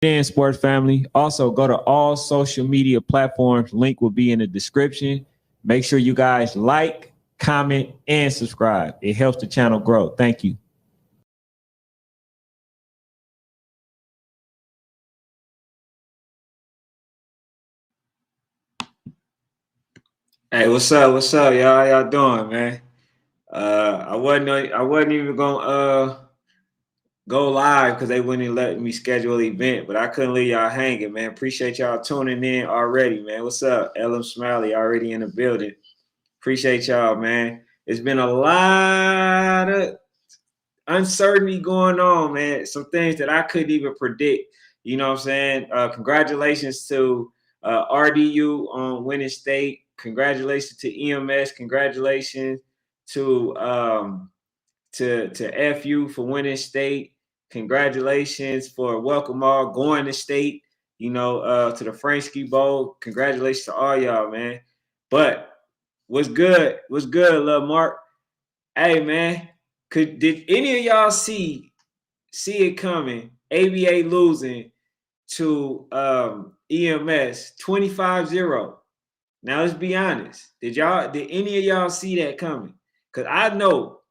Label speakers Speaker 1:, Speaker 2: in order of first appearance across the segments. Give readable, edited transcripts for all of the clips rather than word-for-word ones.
Speaker 1: in, sports family. Also, go to all social media platforms. Link will be in the description. Make sure you guys like, comment, and subscribe. It helps the channel grow. Thank you. Hey, what's up? What's up, y'all? How y'all doing, man? I wasn't even gonna go live because they wouldn't let me schedule an event, but I couldn't leave y'all hanging, man. Appreciate y'all tuning in already, man. What's up? LM Smiley already in the building. Appreciate y'all, man. It's been a lot of uncertainty going on, man. Some things that I couldn't even predict. You know what I'm saying? Congratulations to RDU on winning state. Congratulations to EMS. Congratulations to FU for winning state. Congratulations for Welcome All going to state. You know, to the Franksky Bowl. Congratulations to all y'all, man. But what's good? What's good, love Mark? Hey, man. Did any of y'all see it coming? ABA losing to EMS 25-0. Now let's be honest. Did any of y'all see that coming? Because I know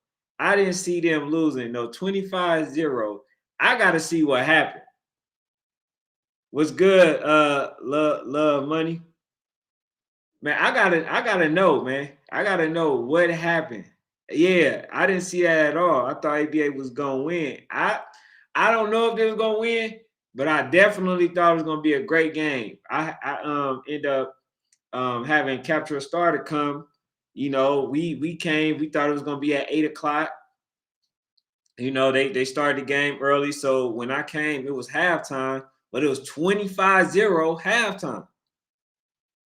Speaker 1: I didn't see them losing no 25-0. I gotta see what happened. What's good, love money? Man, I gotta know, man. I gotta know what happened. Yeah, I didn't see that at all. I thought ABA was gonna win. I don't know if they was gonna win, but I definitely thought it was gonna be a great game. I end up having Capture a Star to come. You know, we came, we thought it was gonna be at 8 o'clock. You know, they started the game early, so when I came, it was halftime, but it was 25-0 halftime.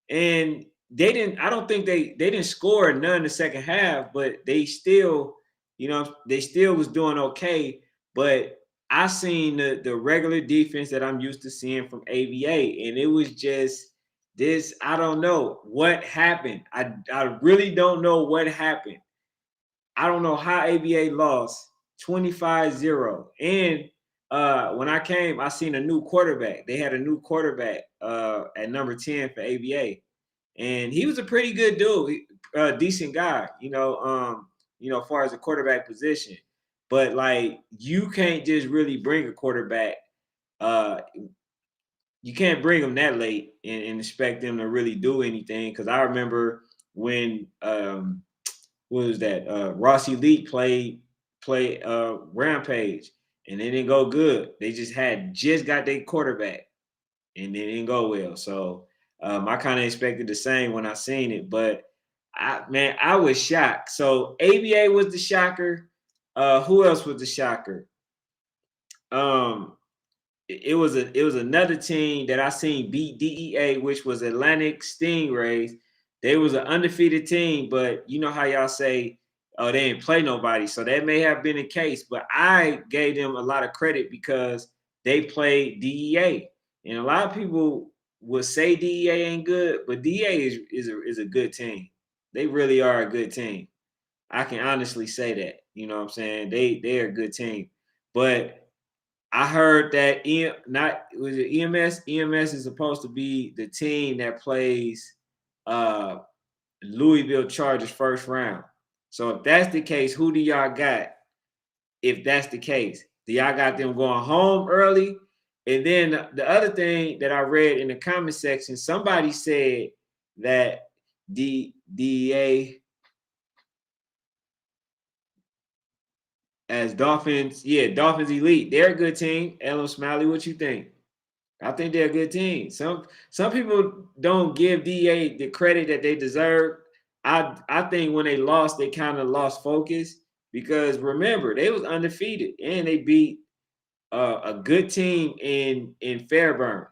Speaker 1: And I don't think they didn't score none in the second half, but they still, you know, they still was doing okay. But I seen the regular defense that I'm used to seeing from ABA, and it was just this. I don't know what happened. I really don't know what happened. I don't know how ABA lost 25-0. And when I came, I seen a new quarterback. They had a new quarterback at number 10 for ABA. And he was a pretty good dude, decent guy, you know, as far as the quarterback position. But like, you can't just really bring a quarterback. You can't bring them that late and expect them to really do anything. Because I remember when what was that? Ross Elite played Rampage, and they didn't go good. They just got their quarterback, and they didn't go well. So I kind of expected the same when I seen it, but I was shocked. So ABA was the shocker. Who else was the shocker? It was another team that I seen beat DEA, which was Atlantic Stingrays. They was an undefeated team, but you know how y'all say, oh, they didn't play nobody. So that may have been the case, but I gave them a lot of credit because they played DEA. And a lot of people would say DEA ain't good, but DEA is a good team. They really are a good team. I can honestly say that. You know what I'm saying? They're a good team. But I heard that EMS? EMS is supposed to be the team that plays Louisville Chargers first round. So if that's the case, who do y'all got? If that's the case, do y'all got them going home early? And then the other thing that I read in the comment section, somebody said that DEA as Dolphins, Dolphins Elite, they're a good team. Ellen Smiley, what you think? I think they're a good team. Some people don't give DA the credit that they deserve. I think when they lost, they kind of lost focus because remember they was undefeated and they beat a good team in Fairburn.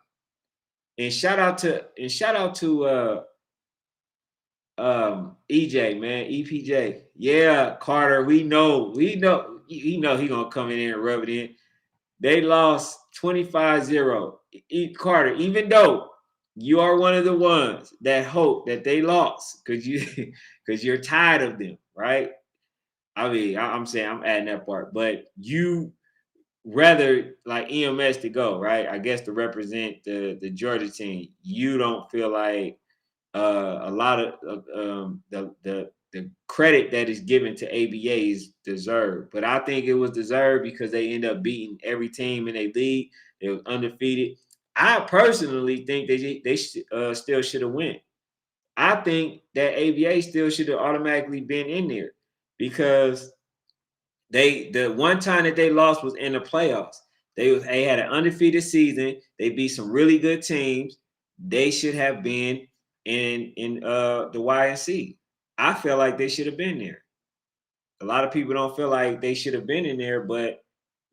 Speaker 1: And shout out to EJ, man, EPJ. Yeah, Carter, we know he gonna come in there and rub it in. They lost 25-0. Carter, even though you are one of the ones that hope that they lost because you're tired of them, right? I mean, I'm saying I'm adding that part, but you rather like EMS to go, right? I guess to represent the Georgia team. You don't feel like a lot of the credit that is given to ABA is deserved, but I think it was deserved because they end up beating every team in a league. They was undefeated. I personally think they still should have went. I think that ABA still should have automatically been in there because the one time that they lost was in the playoffs. They had an undefeated season. They beat some really good teams. They should have been in the YNC. I feel like they should have been there. A lot of people don't feel like they should have been in there, but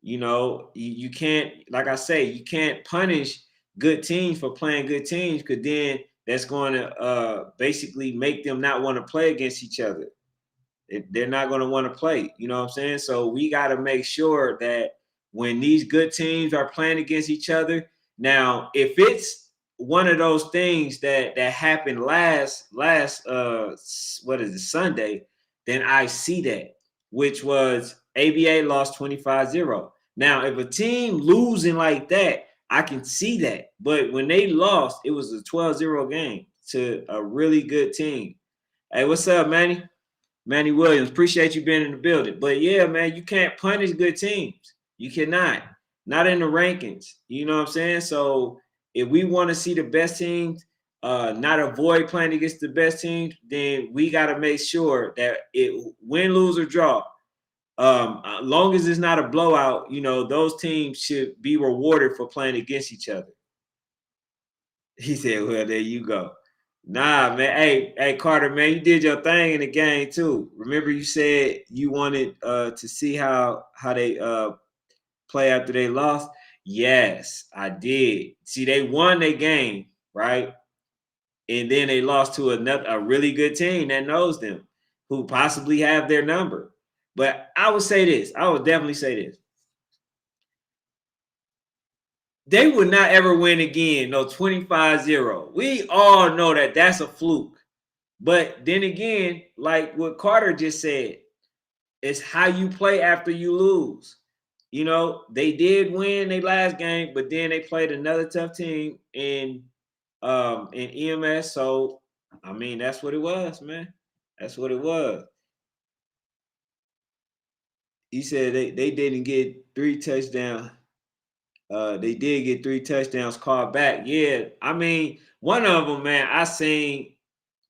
Speaker 1: you can't, like I say, you can't punish good teams for playing good teams because then that's going to basically make them not want to play against each other. They're not going to want to play. You know what I'm saying? So we got to make sure that when these good teams are playing against each other, now if it's one of those things that happened last what is it, Sunday, then I see that, which was ABA lost 25-0. Now, if a team losing like that, I can see that. But when they lost, it was a 12-0 game to a really good team. Hey, what's up, Manny? Manny Williams, appreciate you being in the building. But yeah, man, you can't punish good teams. You cannot. Not in the rankings. You know what I'm saying? So if we want to see the best teams, not avoid playing against the best teams, then we got to make sure that it win, lose, or draw. Long as it's not a blowout, those teams should be rewarded for playing against each other. He said, well, there you go. Nah, man. Hey, Carter, man, you did your thing in the game too. Remember, you said you wanted to see how they play after they lost. Yes, I did. See, they won their game, right? And then they lost to a really good team that knows them, who possibly have their number. But I would say this. I would definitely say this. They would not ever win again. No 25-0. We all know that that's a fluke. But then again, like what Carter just said, it's how you play after you lose. They did win their last game, but then they played another tough team in EMS. So I mean, that's what it was, man. That's what it was. He said they didn't get 3 touchdowns. They did get 3 touchdowns called back. Yeah, I mean, one of them, man, I seen,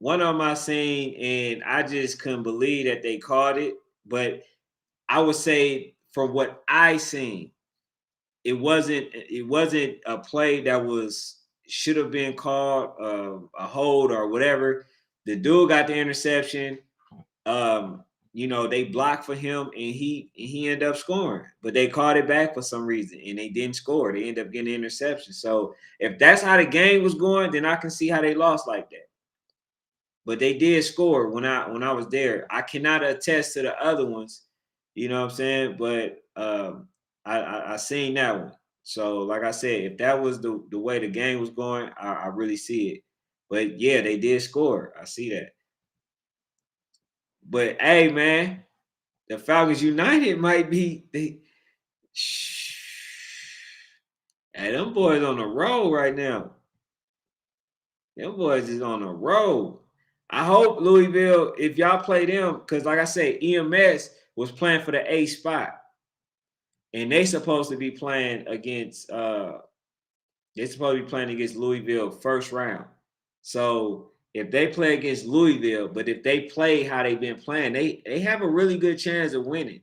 Speaker 1: and I just couldn't believe that they caught it. But I would say, from what I seen, it wasn't a play that should have been called a hold or whatever. The dude got the interception. They blocked for him and he ended up scoring, but they called it back for some reason and they didn't score. They ended up getting an interception. So if that's how the game was going, then I can see how they lost like that. But they did score when I was there. I cannot attest to the other ones, you know what I'm saying? But I seen that one. So like I said, if that was the way the game was going, I really see it. But yeah, they did score. I see that. But hey, man, the Falcons United might be Hey, them boys on the road right now. Them boys is on the road. I hope Louisville, if y'all play them, because like I say, EMS was playing for the A spot. And they supposed to be playing against Louisville first round. So if they play against Louisville, but if they play how they've been playing, they have a really good chance of winning.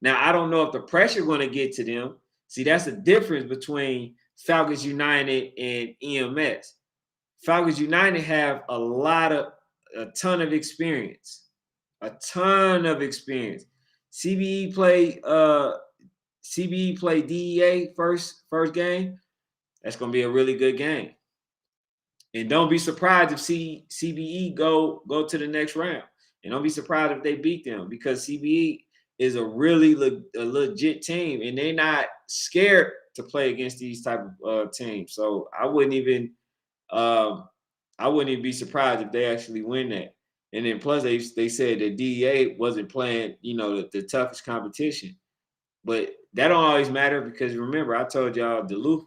Speaker 1: Now, I don't know if the pressure going to get to them. See, that's the difference between Falcons United and EMS. Falcons United have a ton of experience. A ton of experience. CBE play DEA first game. That's going to be a really good game. And don't be surprised if CBE go to the next round. And don't be surprised if they beat them, because CBE is a really legit team, and they're not scared to play against these type of teams. So I wouldn't even be surprised if they actually win that. And then plus they said that DEA wasn't playing, the toughest competition. But that don't always matter because remember, I told y'all Duluth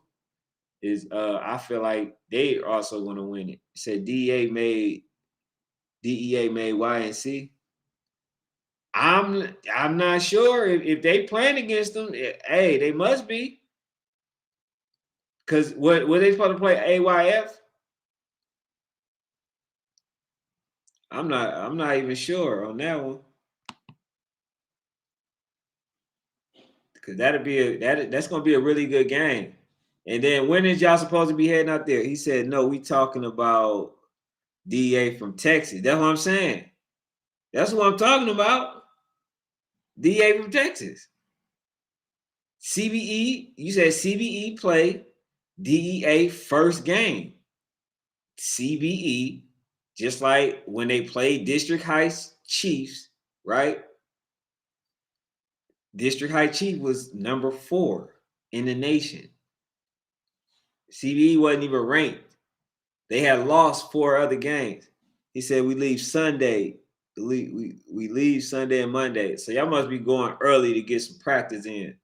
Speaker 1: is I feel like they also gonna win it. It said DEA made YNC. I'm not sure if they playing against them. Hey, they must be. Cause what were they supposed to play AYF? I'm not even sure on that one. Cause that's gonna be a really good game. And then when is y'all supposed to be heading out there? He said, no, we talking about DA from Texas. That's what I'm saying. That's what I'm talking about. DA from Texas. CBE, you said CBE play DEA first game. CBE, just like when they played District Heights Chiefs, right? District Heights Chief was number 4 in the nation. CBE wasn't even ranked. They had lost 4 other games. He said we leave Sunday. We leave Sunday and Monday. So y'all must be going early to get some practice in.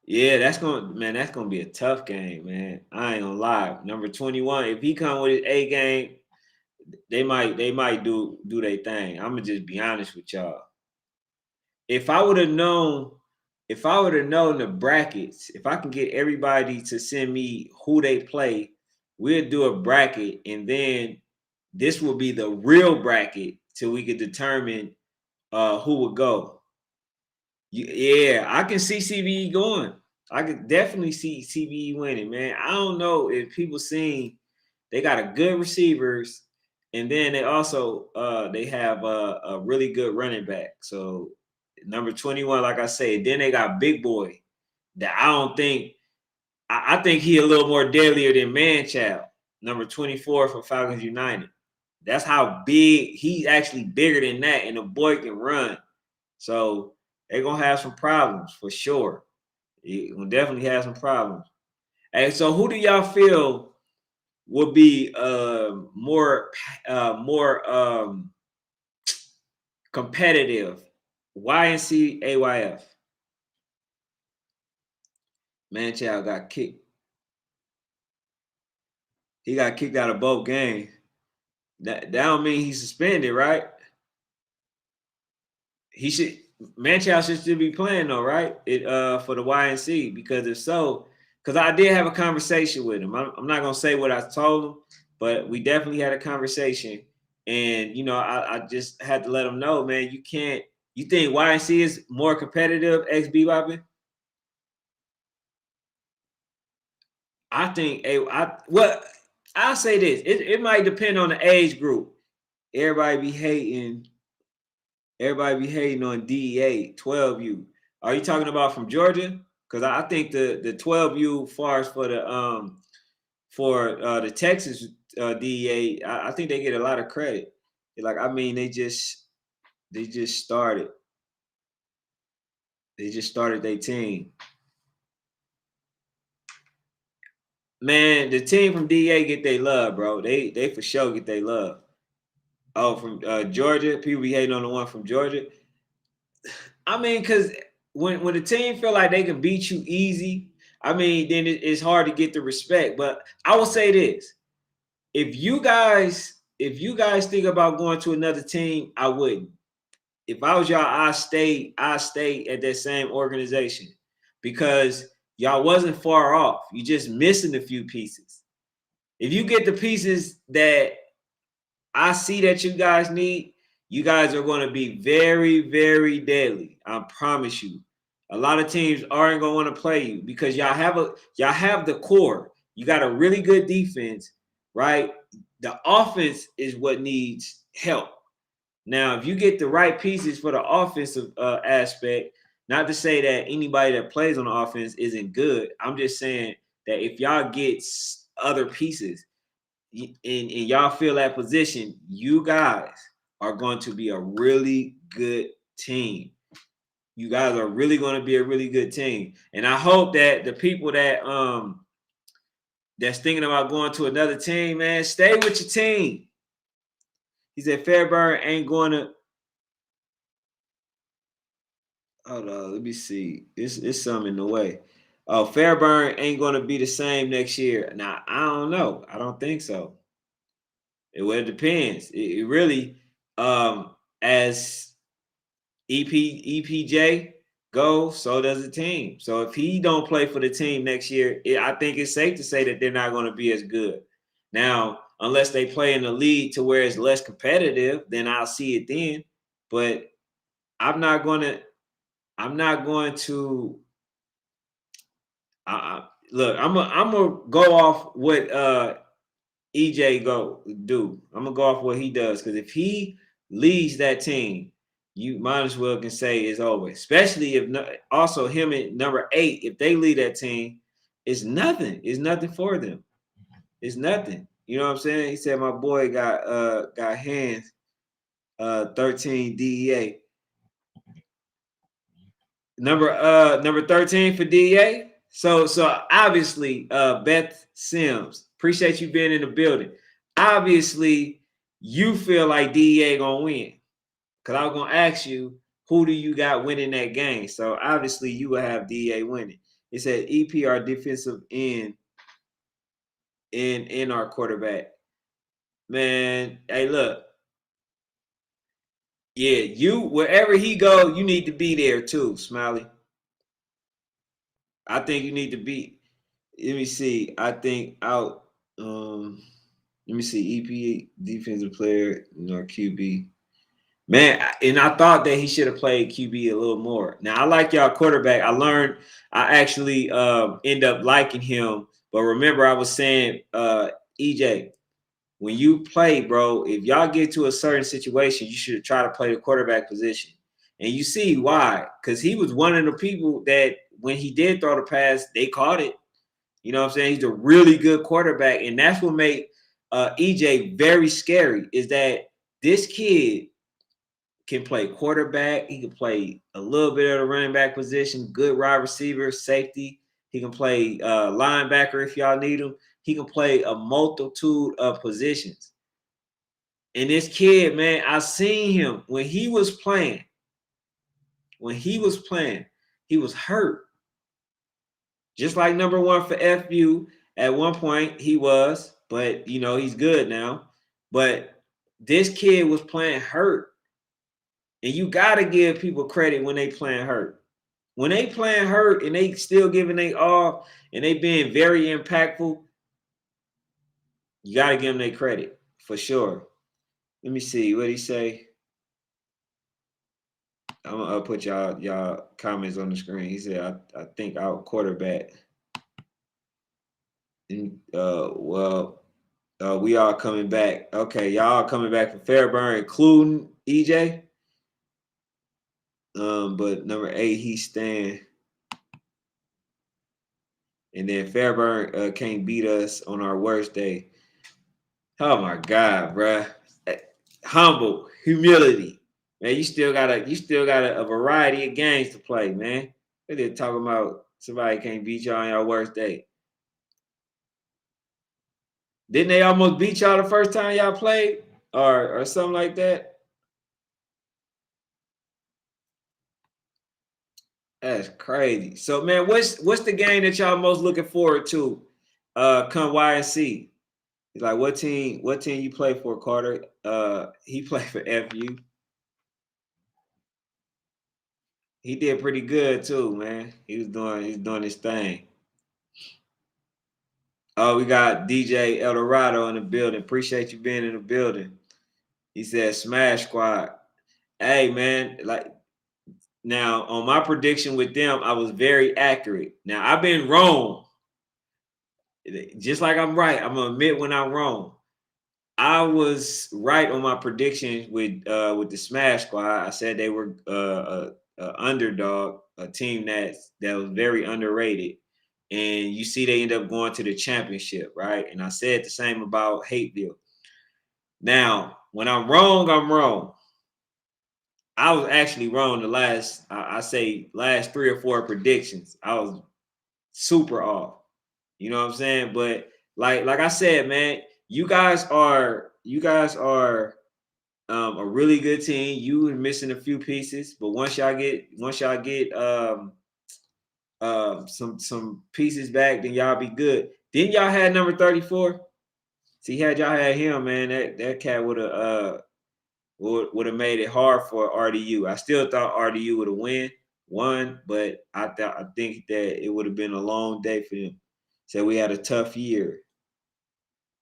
Speaker 1: Yeah, that's gonna be a tough game, man. I ain't gonna lie. Number 21, if he come with his A game, they might do their thing. I'm gonna just be honest with y'all. If I would have known the brackets, if I can get everybody to send me who they play, we'll do a bracket, and then this will be the real bracket till we can determine who would go. Yeah, I can see CBE going. I could definitely see CBE winning, man. I don't know if people seen they got a good receivers, and then they also they have a really good running back. So number 21, like I said, then they got Big Boy that I don't think I think he a little more deadlier than Manchild, number 24 for Falcons United. That's how big he's actually bigger than that, and the boy can run. So they're gonna have some problems for sure. He will definitely have some problems. And so, who do y'all feel would be more competitive? YNC AYF. Manchild got kicked. He got kicked out of both games. That don't mean he's suspended, right? He should Manchild should still be playing though, right? It for the YNC, because if so, because I did have a conversation with him. I'm not gonna say what I told him, but we definitely had a conversation, and I just had to let him know, man, you can't. You think YNC is more competitive, XB Bobby? I think I'll say this. It might depend on the age group. Everybody be hating on DEA 12U. Are you talking about from Georgia? Because I think the 12U, far as for the Texas DEA, I think they get a lot of credit. Like, I mean, they just started. They just started their team. Man, the team from DEA get their love, bro. They for sure get their love. Oh, from Georgia, people be hating on the one from Georgia. I mean, because when the team feel like they can beat you easy, I mean, then it's hard to get the respect. But I will say this: if you guys think about going to another team, I wouldn't. If I was y'all, I stay at that same organization because y'all wasn't far off. You just missing a few pieces. If you get the pieces that I see that you guys need, you guys are going to be very, very deadly. I promise you. A lot of teams aren't going to want to play you because y'all have the core. You got a really good defense, right? The offense is what needs help. Now, if you get the right pieces for the offensive aspect, not to say that anybody that plays on the offense isn't good. I'm just saying that if y'all get other pieces, and y'all feel that position, you guys are going to be a really good team. You guys are really going to be a really good team. And I hope that the people that that's thinking about going to another team, man, stay with your team. He said Fairburn ain't going to Hold on, let me see. It's something in the way. Oh, Fairburn ain't gonna be the same next year. Now, I don't know. I don't think so. It depends. It really, as EPJ goes, so does the team. So if he don't play for the team next year, I think it's safe to say that they're not going to be as good. Now, unless they play in a league to where it's less competitive, then I'll see it then. But I'm not going to. I'm not going to. Look, I'm gonna go off what EJ go do. I'm gonna go off what he does because if he leads that team, you might as well can say it's over. Especially if also him at number 8, if they lead that team, it's nothing. It's nothing for them. It's nothing. You know what I'm saying? He said my boy got hands 13 DEA. Number 13 for DEA. So obviously, Beth Sims, appreciate you being in the building. Obviously, you feel like DEA gonna win. Cause I was gonna ask you, who do you got winning that game? So obviously you will have DEA winning. It said EP, our defensive end in our quarterback. Man, hey, look. Yeah, you wherever he go, you need to be there too, Smiley. I think you need to be. Let me see. I think out. Let me see. EP defensive player, QB. Man, and I thought that he should have played QB a little more. Now I like y'all quarterback. I learned. I actually end up liking him. But remember, I was saying, EJ, when you play, bro, if y'all get to a certain situation, you should try to play the quarterback position. And you see why? Because he was one of the people that when he did throw the pass, they caught it. You know what I'm saying? He's a really good quarterback. And that's what made EJ very scary is that this kid can play quarterback. He can play a little bit of the running back position, good wide receiver, safety. He can play linebacker if y'all need him. He can play a multitude of positions. And this kid, man, I seen him when he was playing. When he was playing, he was hurt. Just like number 1 for FU, at one point he was, but he's good now. But this kid was playing hurt. And you gotta give people credit when they playing hurt. When they playing hurt and they still giving they all and they being very impactful, you gotta give them their credit for sure. Let me see what he say. I'm gonna put y'all comments on the screen. He said, I think our quarterback. And we all coming back. Okay, y'all coming back for Fairburn, including EJ. But number 8, he's staying. And then Fairburn can't beat us on our worst day. Oh my God, bruh. Humble, humility. Man, you still got a variety of games to play, man. They're talking about somebody can't beat y'all on your worst day. Didn't they almost beat y'all the first time y'all played? Or something like that? That's crazy. So man, what's the game that y'all most looking forward to? Come YNC. He's like, what team you play for, Carter? He played for FU. He did pretty good too, man. He's doing his thing. Oh, we got DJ Eldorado in the building. Appreciate you being in the building. He said Smash Squad. Hey man, like now on my prediction with them, I was very accurate. Now I've been wrong. Just like I'm right, I'm gonna admit when I'm wrong. I was right on my predictions with the Smash Squad. I said they were a underdog, a team that was very underrated. And you see, they end up going to the championship, right? And I said the same about Hateville. Now, when I'm wrong, I'm wrong. I was actually wrong the last 3 or 4 predictions. I was super off. You know what I'm saying? But like I said, man, you guys are a really good team. You were missing a few pieces, but once y'all get some pieces back, then y'all be good. Then y'all had number 34. See, had y'all had him, man, that cat would have made it hard for RDU. I still thought RDU would have won, but I think that it would have been a long day for them. So we had a tough year.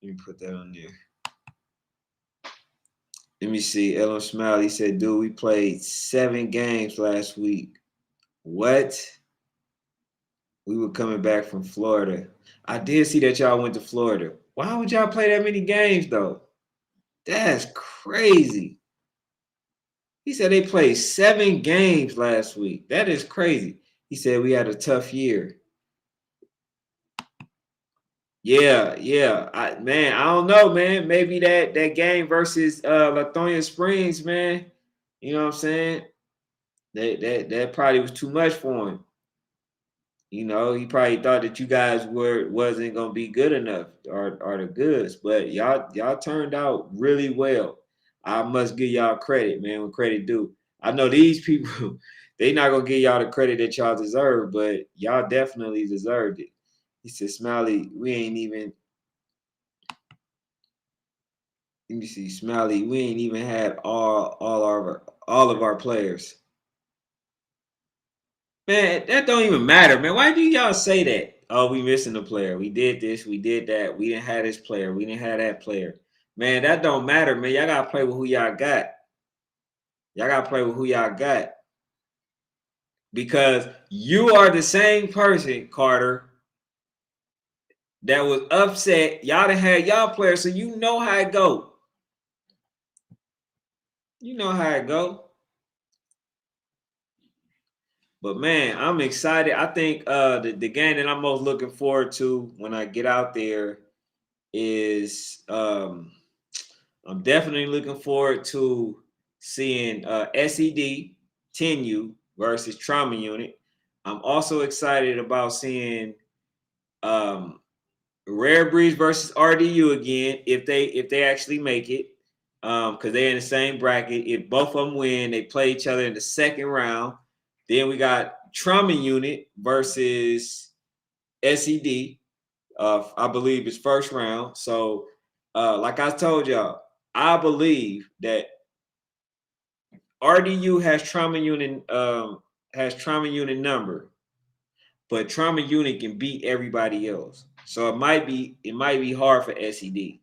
Speaker 1: Let me put that on there. Let me see. Ellen Smiley said, dude, we played 7 games last week. What? We were coming back from Florida. I did see that y'all went to Florida. Why would y'all play that many games, though? That's crazy. He said they played 7 games last week. That is crazy. He said we had a tough year. Yeah. I don't know, man. Maybe that game versus Lithonia Springs, man. You know what I'm saying? That probably was too much for him. You know, he probably thought that you guys wasn't gonna be good enough or the goods, but y'all turned out really well. I must give y'all credit, man, when credit due. I know these people, they not gonna give y'all the credit that y'all deserve, but y'all definitely deserved it. He said, Smiley, we ain't even. Let me see, Smiley, we ain't even had all of our players. Man, that don't even matter, man. Why do y'all say that? Oh, we missing a player. We did this, we did that. We didn't have this player. We didn't have that player. Man, that don't matter, man. Y'all gotta play with who y'all got. Y'all gotta play with who y'all got. Because you are the same person, Carter, that was upset. Y'all done had y'all players, so you know how it go. You know how it go. But man, I'm excited. I think the game that I'm most looking forward to when I get out there is I'm definitely looking forward to seeing SED 10U versus Trauma Unit. I'm also excited about seeing Rare Breeze versus RDU again if they actually make it, because they're in the same bracket. If both of them win, they play each other in the second round. Then we got Trauma Unit versus SED. I believe it's first round. So, like I told y'all, I believe that RDU has Trauma Unit number, but Trauma Unit can beat everybody else. So it might be hard for SED.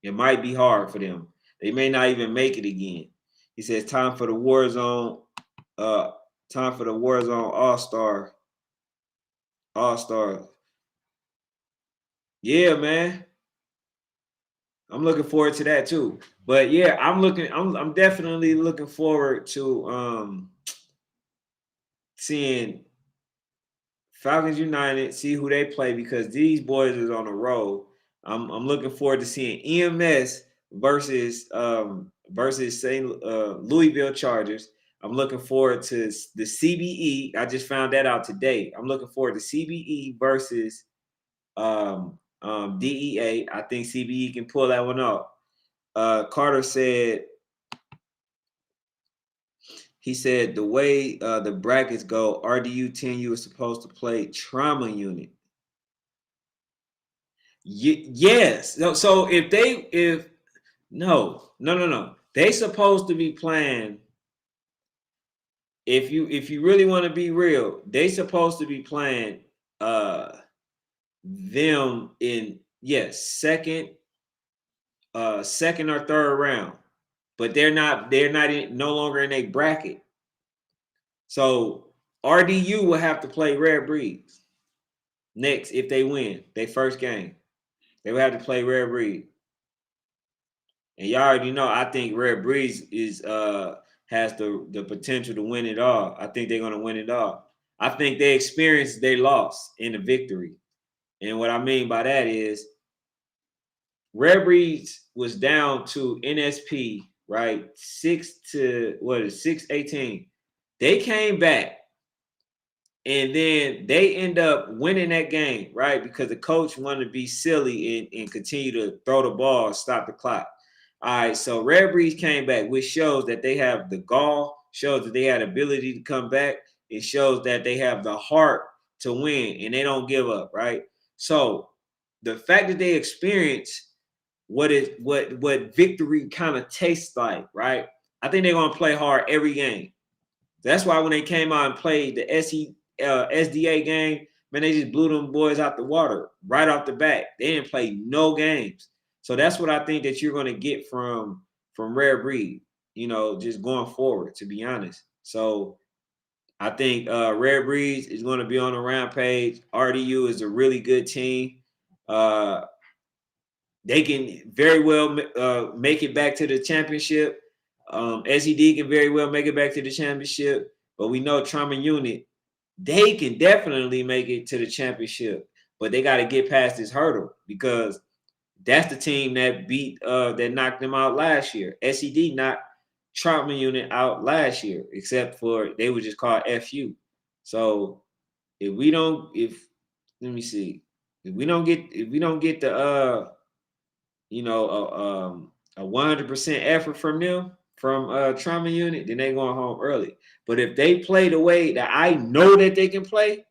Speaker 1: It might be hard for them. They may not even make it again. He says time for the Warzone All Star. Yeah, man. I'm looking forward to that too. But yeah, I'm definitely looking forward to seeing Falcons United, see who they play because these boys is on the road. I'm looking forward to seeing EMS versus St. Louisville Chargers. I'm looking forward to the CBE. I just found that out today. I'm looking forward to CBE versus DEA. I think CBE can pull that one off. Carter said, he said the way the brackets go, RDU 10U is supposed to play Trauma Unit. Yes. So no, they supposed to be playing. If you really want to be real, they supposed to be playing them in second or third round. But they're not no longer in a bracket. So RDU will have to play Rare Breeds next if they win their first game. They will have to play Rare Breed. And y'all already know I think Rare Breeds has the potential to win it all. I think they're gonna win it all. I think they experienced their loss in the victory. And what I mean by that is Rare Breeds was down to NSP, right? 6-18. They came back and then they end up winning that game, right? Because the coach wanted to be silly and continue to throw the ball, stop the clock. All right, so Rare Breeze came back, which shows that they have the gall, shows that they had ability to come back. It shows that they have the heart to win and they don't give up, right? So the fact that they experience what victory kind of tastes like, right? I think they're gonna play hard every game. That's why when they came out and played the SDA game, man, they just blew them boys out the water right off the bat. They didn't play no games. So that's what I think that you're gonna get from Rare Breed, you know, just going forward, to be honest. So I think Rare Breeds is going to be on a rampage. RDU is a really good team. They can very well make it back to the championship. SED can very well make it back to the championship. But we know Trauma Unit, they can definitely make it to the championship. But they got to get past this hurdle because that's the team that that knocked them out last year. SED knocked Trauma Unit out last year, except for they were just called FU. So if let me see, if we don't get the a 100% effort from them from Trauma Unit, then they going home early. But if they play the way that I know that they can play,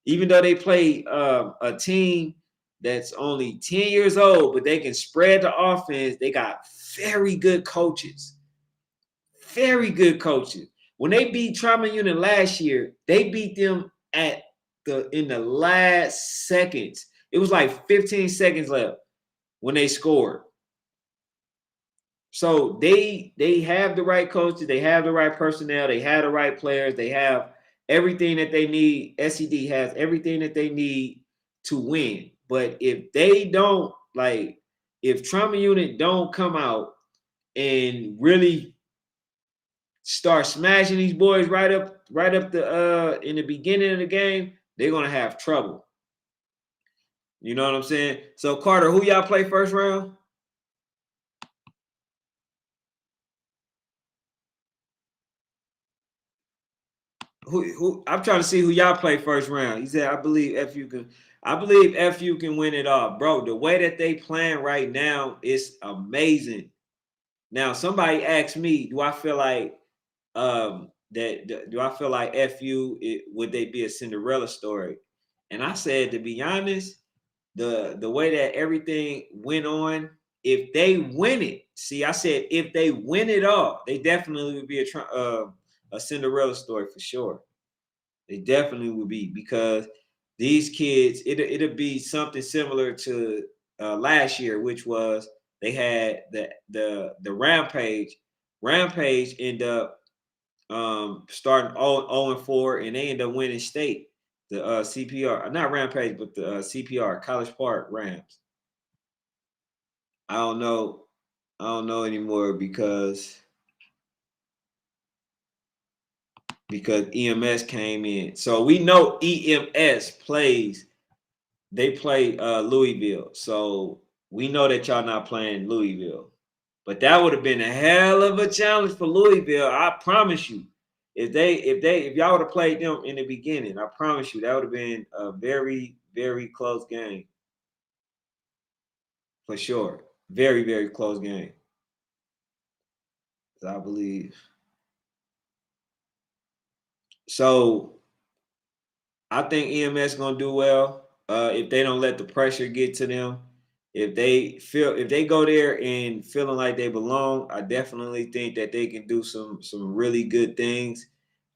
Speaker 1: even though they play a team that's only 10 years old, but they can spread the offense, they got very good coaches. Very good coaches. When they beat Trauma Unit last year, they beat them in the last seconds. It was like 15 seconds left when they scored. So they have the right coaches, they have the right personnel, they have the right players, they have everything that they need. SED has everything that they need to win. But if they don't, like, if Trauma Unit don't come out and really start smashing these boys right up the in the beginning of the game, they're gonna have trouble. You know what I'm saying? So Carter, who y'all play first round? Who I'm trying to see who y'all play first round. He said, I believe FU can win it all. Bro, the way that they playing right now is amazing. Now, somebody asked me, do I feel like FU would they be a Cinderella story? And I said, to be honest, the way that everything went on, if they win it, see, I said if they win it all, they definitely would be a Cinderella story for sure. They definitely would be, because these kids, it'll be something similar to last year, which was they had the Rampage. Rampage ended up starting 0-4, and they ended up winning state. The CPR, not Rampage, but the CPR, College Park Rams. I don't know anymore because EMS came in. So we know EMS they play Louisville. So we know that y'all not playing Louisville. But that would have been a hell of a challenge for Louisville. I promise you. If y'all would have played them in the beginning, I promise you that would have been a very, very close game. For sure. Very, very close game. I believe. So I think EMS gonna do well if they don't let the pressure get to them. If they go there and feeling like they belong, I definitely think that they can do some really good things.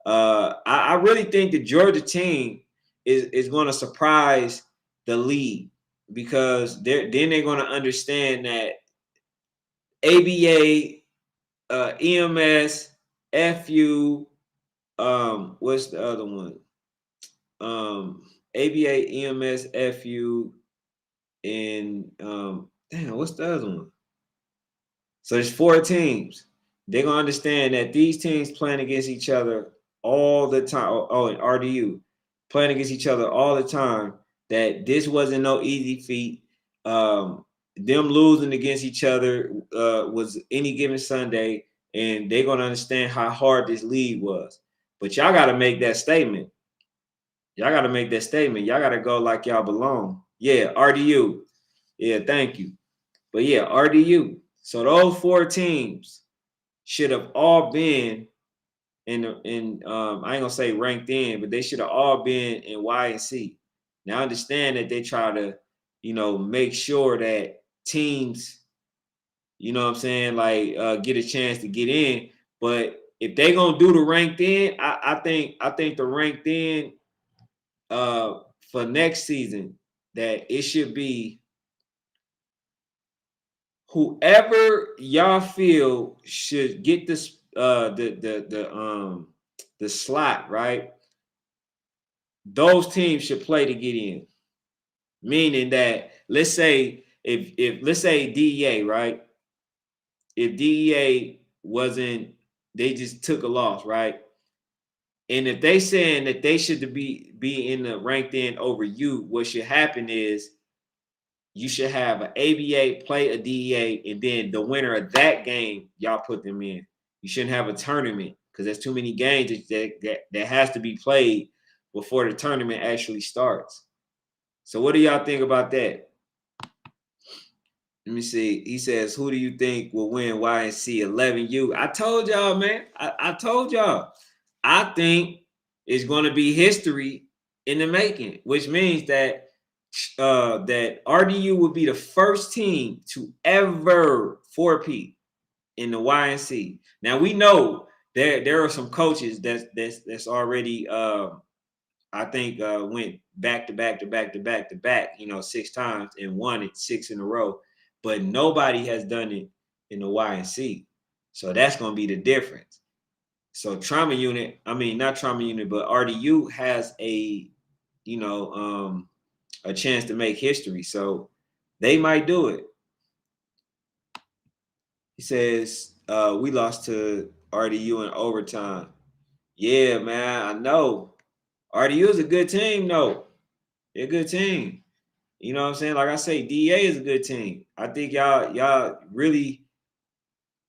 Speaker 1: I really think the Georgia team is going to surprise the league, because they're going to understand that ABA, EMS, FU, what's the other one? ABA, EMS, FU, and what's the other one? So there's 4 teams. They're gonna understand that these teams playing against each other all the time. Oh, and RDU playing against each other all the time. That this wasn't no easy feat. Them losing against each other was any given Sunday, and they're gonna understand how hard this league was. But y'all got to make that statement. Y'all got to make that statement. Y'all got to go like y'all belong. Yeah, RDU. Yeah, thank you. But yeah, RDU. So those 4 teams should have all been in I ain't gonna say ranked in, but they should have all been in YNC. Now I understand that they try to, make sure that teams, what I'm saying, like get a chance to get in. But if they gonna do the ranked in, I think the ranked in for next season that it should be whoever y'all feel should get this the slot, right? Those teams should play to get in. Meaning that let's say if let's say DEA, right? If DEA wasn't, they just took a loss, right? And if they saying that they should be in the ranked in over you, what should happen is you should have an ABA play a DEA, and then the winner of that game, y'all put them in. You shouldn't have a tournament because there's too many games that has to be played before the tournament actually starts. So what do y'all think about that? Let me see. He says, who do you think will win YNC 11U? I told y'all, man. I told y'all. I think it's going to be history in the making, which means that that RDU would be the first team to ever four-peat in the YNC. Now we know there are some coaches that's already I think went back to back to back to back to back, 6 times and won it 6 in a row, but nobody has done it in the YNC. So that's going to be the difference. So trauma unit, not trauma unit, but RDU has a chance to make history. So they might do it. He says, we lost to RDU in overtime. Yeah, man, I know. RDU is a good team, though. They're a good team. You know what I'm saying? Like I say, DA is a good team. I think y'all really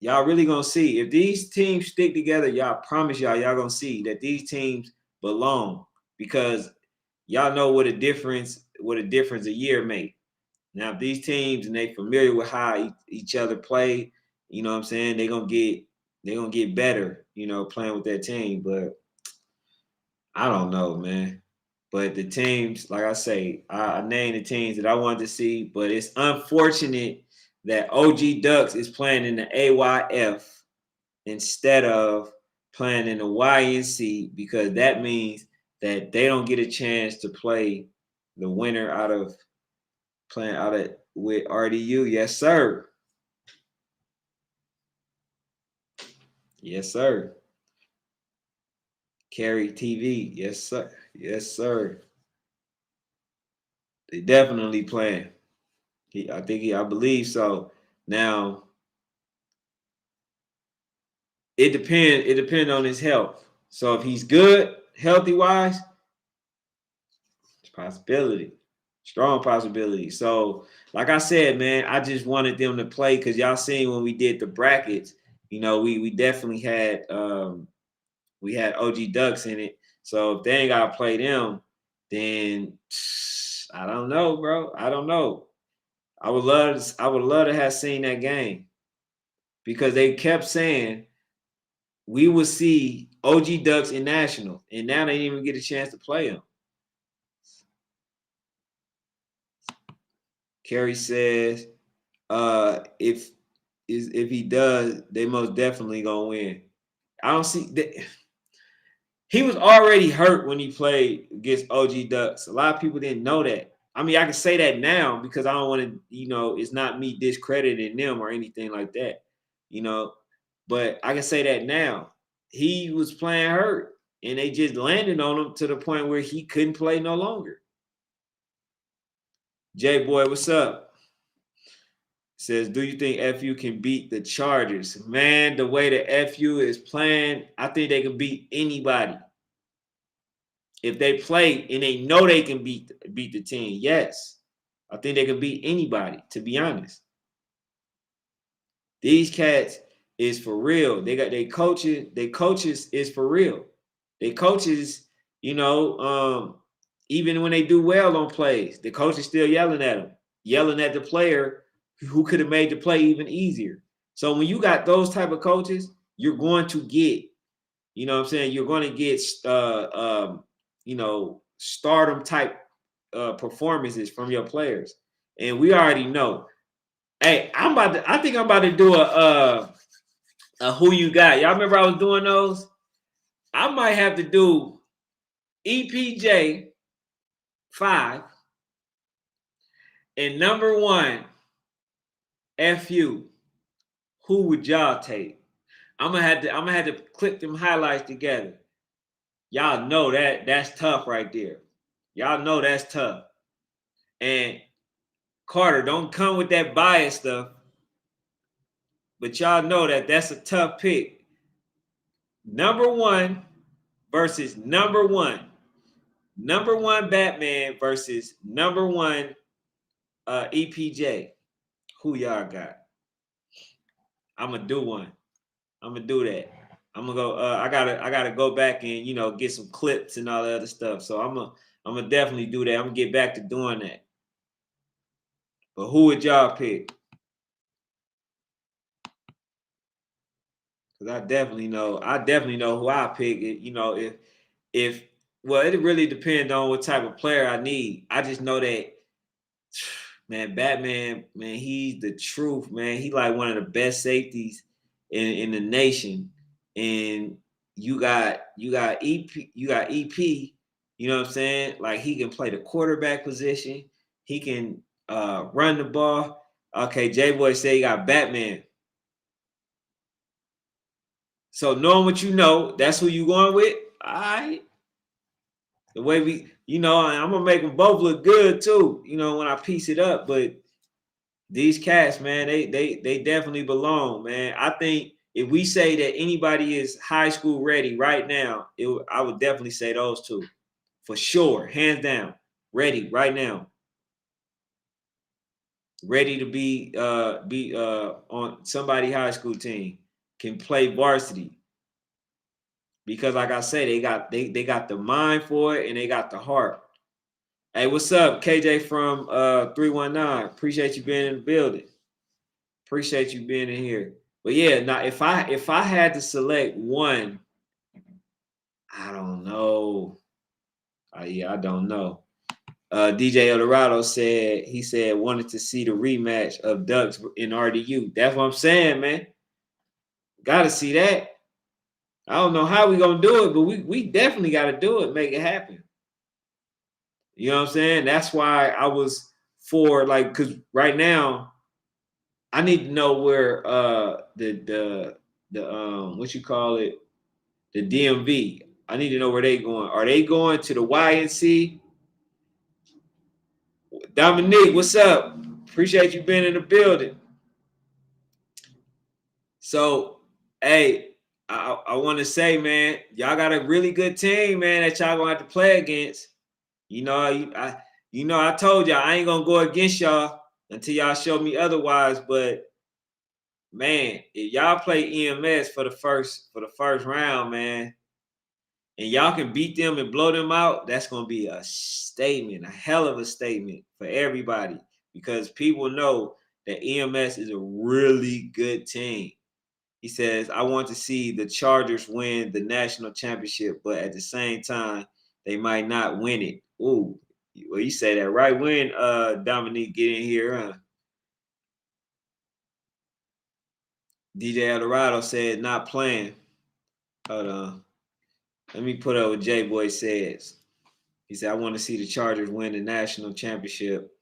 Speaker 1: gonna see. If these teams stick together, y'all promise y'all gonna see that these teams belong, because y'all know what a difference a year make. Now, if these teams and they familiar with how each other play, you know what I'm saying, they're gonna get better, playing with that team. But I don't know, man. But the teams, like I say, I named the teams that I wanted to see, but it's unfortunate that OG Ducks is playing in the AYF instead of playing in the YNC, because that means that they don't get a chance to play the winner out of playing out of with RDU. Yes, sir. Yes, sir. Carry TV. Yes, sir. Yes, sir. They definitely playing. I believe so. Now, it depends. It depends on his health. So if he's good, healthy wise, it's a possibility. Strong possibility. So, like I said, man, I just wanted them to play because y'all seen when we did the brackets, we definitely had we had OG Ducks in it. So if they ain't gotta play them, then I don't know, bro. I don't know. I would love to have seen that game, because they kept saying we will see OG Ducks in national, and now they didn't even get a chance to play them. Kerry says, if he does, they most definitely gonna win. I don't see that. He was already hurt when he played against OG Ducks. A lot of people didn't know that. I can say that now because I don't want to, it's not me discrediting them or anything like that, but I can say that now. He was playing hurt, and they just landed on him to the point where he couldn't play no longer. J Boy, what's up? Says, do you think FU can beat the Chargers? Man, the way the FU is playing, I think they can beat anybody. If they play and they know they can beat the team, yes. I think they can beat anybody, to be honest. These cats is for real. They got their coaches is for real. They coaches, even when they do well on plays, the coach is still yelling at them, yelling at the player who could have made the play even easier. So when you got those type of coaches, you're going to get, you know what I'm saying? You're going to get, you know, stardom type performances from your players. And we already know. Hey, I think I'm about to do a who you got. Y'all remember I was doing those? I might have to do EPJ 5 and number 1 FU. Who would y'all take? I'm gonna have to clip them highlights together. Y'all know that's tough right there. Y'all know that's tough. And Carter, don't come with that bias stuff. But y'all know that's a tough pick. Number 1 versus number 1. Number 1 Batman versus number 1 EPJ. Who y'all got? I'm gonna do one. I'm gonna do that. I'm gonna go. I gotta go back and get some clips and all that other stuff. So I'm gonna definitely do that. I'm gonna get back to doing that. But who would y'all pick? Because I definitely know who I pick. If well, it really depends on what type of player I need. I just know that, man, Batman, man, he's the truth, man. He like one of the best safeties in the nation. And you got EP, you know what I'm saying? Like, he can play the quarterback position, he can run the ball. Okay, J Boy say he got Batman. So knowing what you know, that's who you going with. All right. The way I'm gonna make them both look good too, when I piece it up. But these cats, man, they definitely belong, man. I think if we say that anybody is high school ready right now, I would definitely say those two, for sure, hands down, ready right now, ready to be on somebody high school team, can play varsity. Because like I say, they got the mind for it and they got the heart. Hey, what's up, KJ from 319? Appreciate you being in the building. Appreciate you being in here. But yeah, now if I had to select one, I don't know. I don't know. DJ Eldorado said wanted to see the rematch of Ducks in RDU. That's what I'm saying, man. Gotta see that. I don't know how we gonna do it, but we definitely gotta do it, make it happen. You know what I'm saying? That's why I was for, like, because right now I need to know where the what you call it, the DMV. I need to know where they going. Are they going to the YNC? Dominique, what's up? Appreciate you being in the building. So, hey, I want to say, man, y'all got a really good team, man, that y'all gonna have to play against. I told y'all I ain't gonna go against y'all until y'all show me otherwise. But man, if y'all play EMS for the first round, man, and y'all can beat them and blow them out, that's gonna be a statement, a hell of a statement for everybody, because people know that EMS is a really good team. He says, I want to see the Chargers win the national championship, but at the same time, they might not win it. Ooh, well, you say that right when Dominique get in here, huh? DJ Eldorado said not playing. Hold on. Let me put up what J Boy says. He said, I want to see the Chargers win the national championship,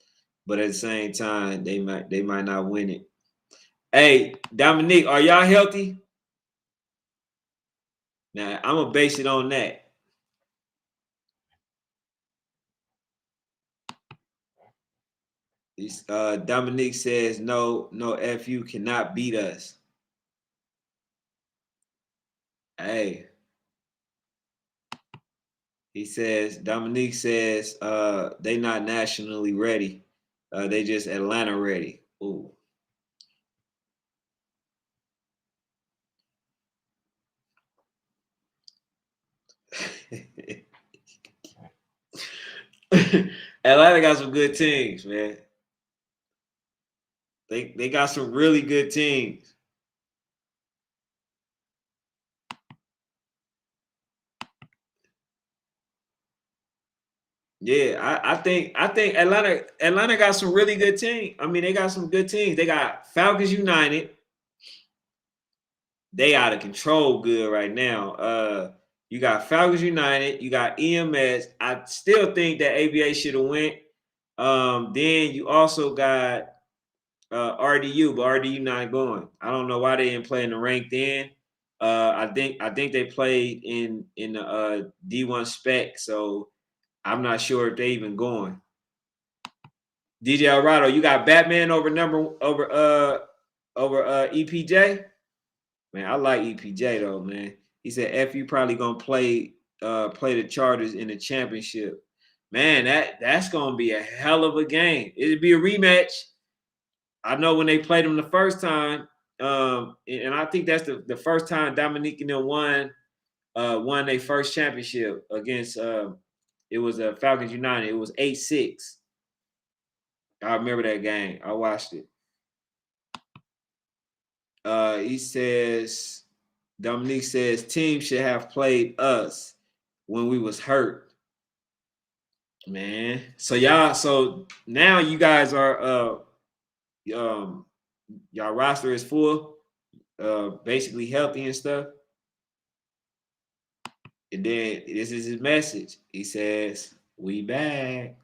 Speaker 1: but at the same time, they might not win it. Hey, Dominique, are y'all healthy? Now, I'm gonna base it on that. Dominique says, no, FU cannot beat us. Hey. He says, Dominique says, they not nationally ready. They just Atlanta ready. Ooh. Atlanta got some good teams, man. They got some really good teams. Yeah, I think Atlanta got some really good teams. I mean, they got some good teams. They got Falcons United. They out of control good right now. You got Falcons United, you got EMS. I still think that ABA should have went. Then you also got RDU, but RDU not going. I don't know why they didn't play in the ranked in. I think they played in the D1 spec, so I'm not sure if they even going. DJ Alvarado, you got Batman over EPJ. Man, I like EPJ though, man. He said FU probably gonna play the Chargers in the championship. Man, that's gonna be a hell of a game. It'd be a rematch. I know when they played them the first time, and I think that's the first time Dominique and them won their first championship against it was Falcons United. It was 8-6. I remember that game. I watched it. He says Dominique says team should have played us when we was hurt. Man. So now you guys are y'all roster is full, basically healthy and stuff. And then this is his message. He says, "We back."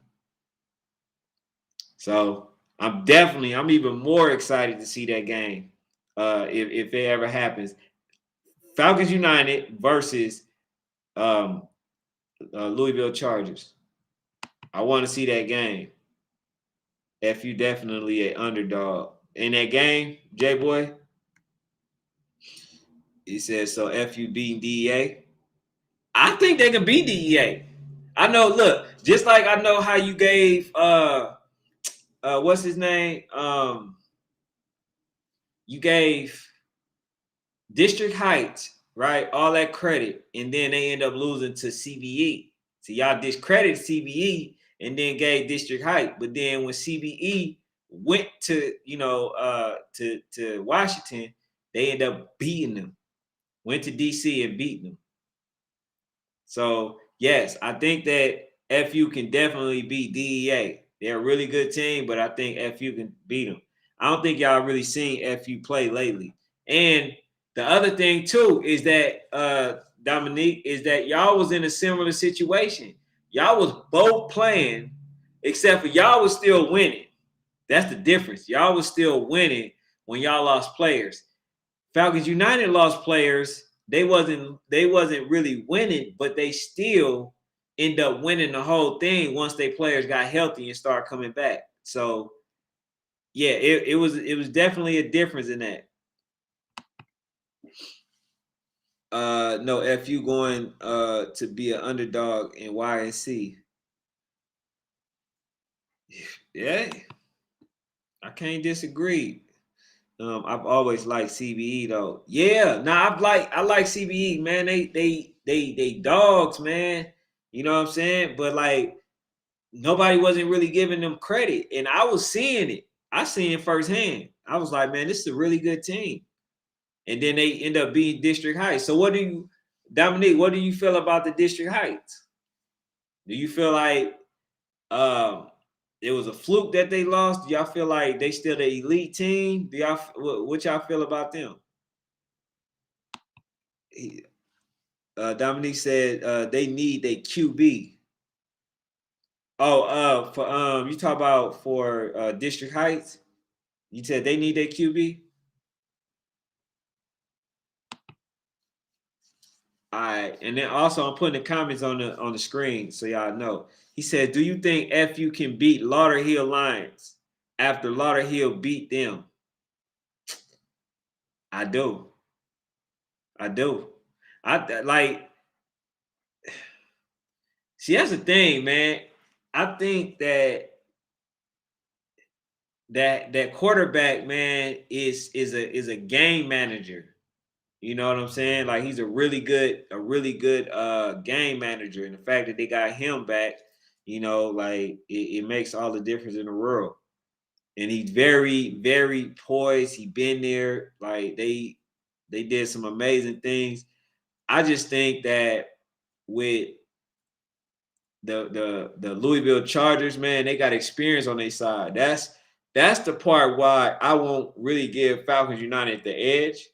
Speaker 1: So I'm even more excited to see that game. If it ever happens. Falcons United versus Louisville Chargers. I want to see that game. FU definitely an underdog. In that game, J-Boy, he says, so FU beating DEA. I think they can beat DEA. I know, look, just like I know how you gave what's his name? You gave District Heights, right? All that credit, and then they end up losing to CBE. So y'all discredited CBE and then gave District Heights. But then when CBE went to to Washington, they end up beating them. Went to DC and beat them. So yes, I think that FU can definitely beat DEA. They're a really good team, but I think FU can beat them. I don't think y'all really seen FU play lately. And the other thing too is that Dominique is that y'all was in a similar situation. Y'all was both playing, except for y'all was still winning. That's the difference. Y'all was still winning when y'all lost players. Falcons United lost players. They wasn't really winning, but they still end up winning the whole thing once their players got healthy and started coming back. So yeah, it was definitely a difference in that. No, FU going to be an underdog in YNC. Yeah, I can't disagree. I've always liked CBE though. Yeah, I like CBE, man. They dogs, man. You know what I'm saying? But like nobody wasn't really giving them credit, and I was seeing it. I seen it firsthand. I was like, man, this is a really good team. And then they end up being District Heights. So Dominique, what do you feel about the District Heights? Do you feel like it was a fluke that they lost? Do y'all feel like they still the elite team? Do y'all what y'all feel about them? Dominique said they need a QB. Oh, for you talk about for District Heights. You said they need a QB. All right, and then also I'm putting the comments on the screen so y'all know. He said, "Do you think FU can beat Lauderhill Lions after Lauderhill beat them?" I do. I do. I like. See, that's the thing, man. I think that quarterback, man, is a game manager. You know what I'm saying? Like he's a really good game manager. And the fact that they got him back, like it makes all the difference in the world. And he's very, very poised. He been there. Like they did some amazing things. I just think that with the Louisville Chargers, man, they got experience on their side. That's the part why I won't really give Falcons United the edge.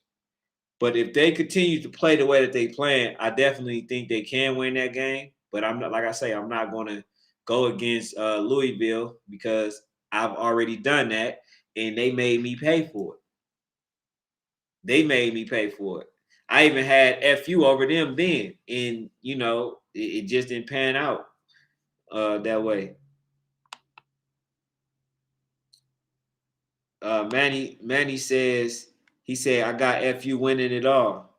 Speaker 1: But if they continue to play the way that they playing, I definitely think they can win that game. But I'm not, like I say, I'm not going to go against Louisville because I've already done that, and they made me pay for it. They made me pay for it. I even had FU over them then, and it just didn't pan out that way. Manny says he said I got FU winning it all.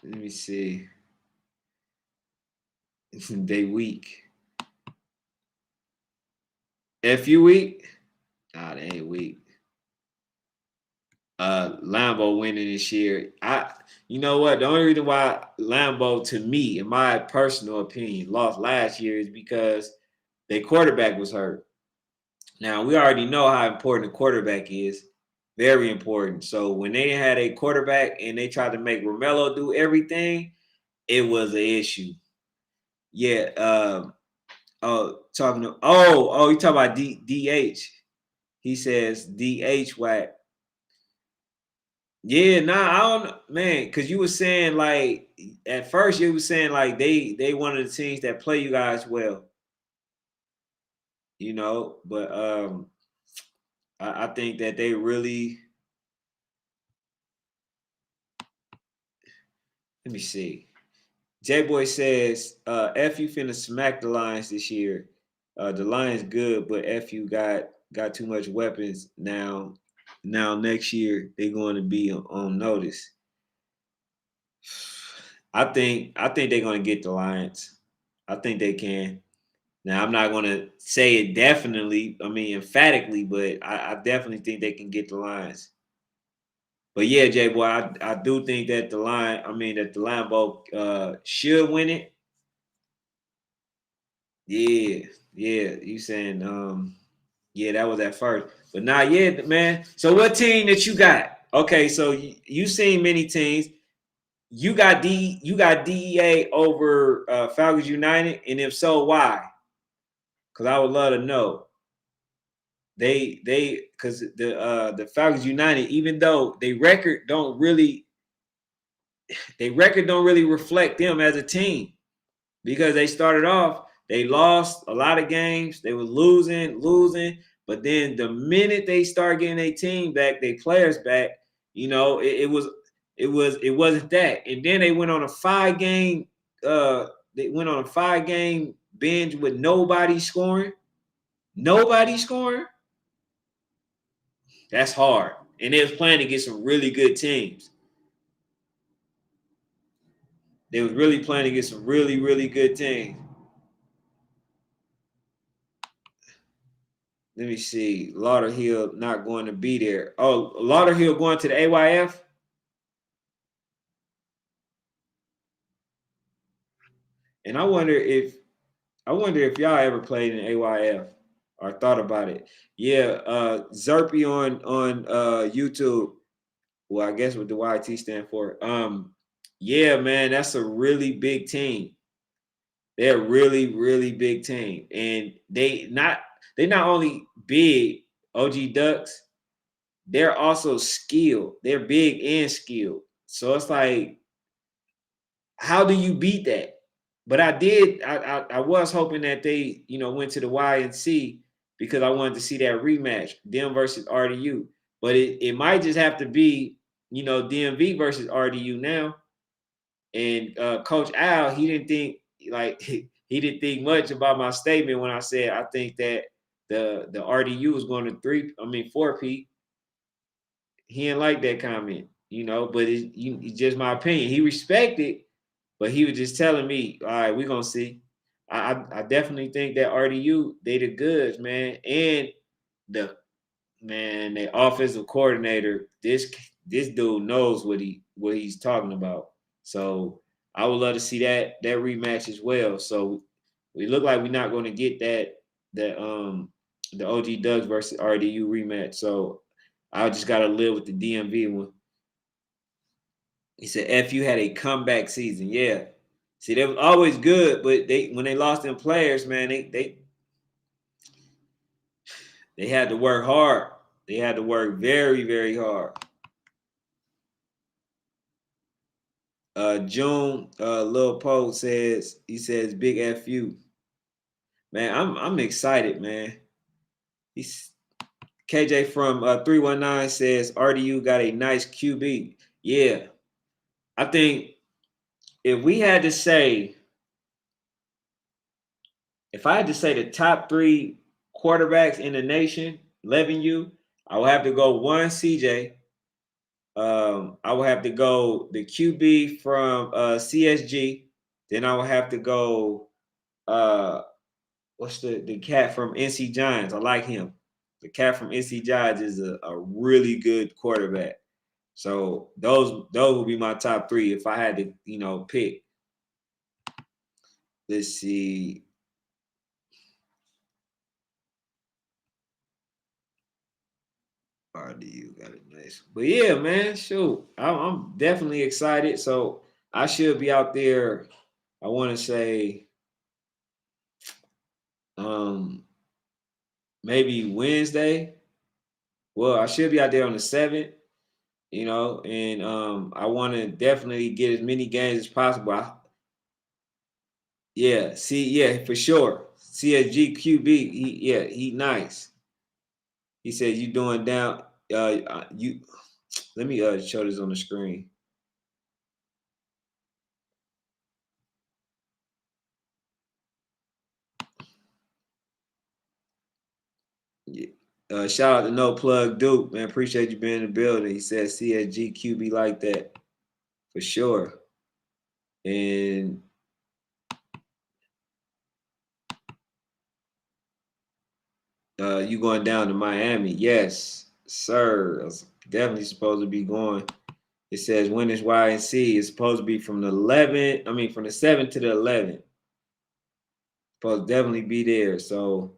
Speaker 1: Let me see. They weak. FU weak? Nah, they ain't weak. Lambeau winning this year. You know what? The only reason why Lambeau, to me, in my personal opinion, lost last year is because their quarterback was hurt. Now we already know how important a quarterback is. Very important. So when they had a quarterback and they tried to make Romello do everything, it was an issue. Yeah. You talk about DH. He says DH whack. Yeah, I don't, man, because you were saying like at first you were saying like they one of the teams that play you guys well, but I think that they really, let me see. J Boy says, FU finna smack the Lions this year. The Lions good, but FU got too much weapons now. Now next year they're going to be on notice. I think they're going to get the Lions. I think they can. Now I'm not going to say it definitely, emphatically, but I definitely think they can get the Lions. But yeah, Jay Boy, I do think that the Lambeau should win it. Yeah, you saying that was at first, but now man. So what team that you got? Okay, so you seen many teams. You got DEA over Falcons United, and if so, why? Because I would love to know. They because the Falcons United, even though their record don't really reflect them as a team, because they started off, they lost a lot of games, they were losing, but then the minute they start getting their team back, their players back, it wasn't that. And then they went on a 5-game binge with nobody scoring. That's hard. And they was playing against some really good teams. They was really playing against some really, really good teams. Let me see. Lauderhill not going to be there. Oh, Lauderhill going to the AYF? And I wonder if y'all ever played in AYF or thought about it. Yeah, Zerpy on YouTube. Well, I guess what the YT stand for. Yeah, man, that's a really big team. They're a really, really big team. And they not only big, OG Ducks, they're also skilled. They're big and skilled. So it's like, how do you beat that? But I was hoping that they, went to the YNC because I wanted to see that rematch, them versus RDU. But it might just have to be, DMV versus RDU now. And Coach Al, he didn't think much about my statement when I said I think that the RDU was going to 4-peat. He didn't like that comment, but it's just my opinion. He respected, but he was just telling me, all right, we're gonna see. I definitely think that RDU, they the goods, man. And the offensive coordinator, this dude knows what he's talking about. So I would love to see that rematch as well. So we look like we're not going to get the OG Ducks versus RDU rematch. So I just gotta live with the DMV one. He said FU had a comeback season. Yeah. See, they was always good, but when they lost them players, man, they had to work hard. They had to work very, very hard. June Lil Poe says big FU. Man, I'm excited, man. He's KJ from 319 says RDU got a nice QB. Yeah. I think if I had to say the top 3 quarterbacks in the nation, 11U, I would have to go one CJ. I would have to go the QB from CSG. Then I would have to go what's the cat from NC Giants? I like him. The cat from NC Giants is a really good quarterback. So those would be my top 3 if I had to, pick. Let's see. RDU got it nice. But yeah, man, shoot. I'm definitely excited. So I should be out there, I want to say maybe Wednesday. Well, I should be out there on the 7th, and I want to definitely get as many games as possible. Yeah, for sure. CSG QB, he nice. He said you doing down. You let me show this on the screen. Yeah. Shout out to No Plug Duke, man. Appreciate you being in the building. He said CSG QB like that for sure. And you going down to Miami? Yes, sir. I was definitely supposed to be going. It says when is YNC? It's supposed to be from the 7th to the 11th. Supposed to definitely be there. So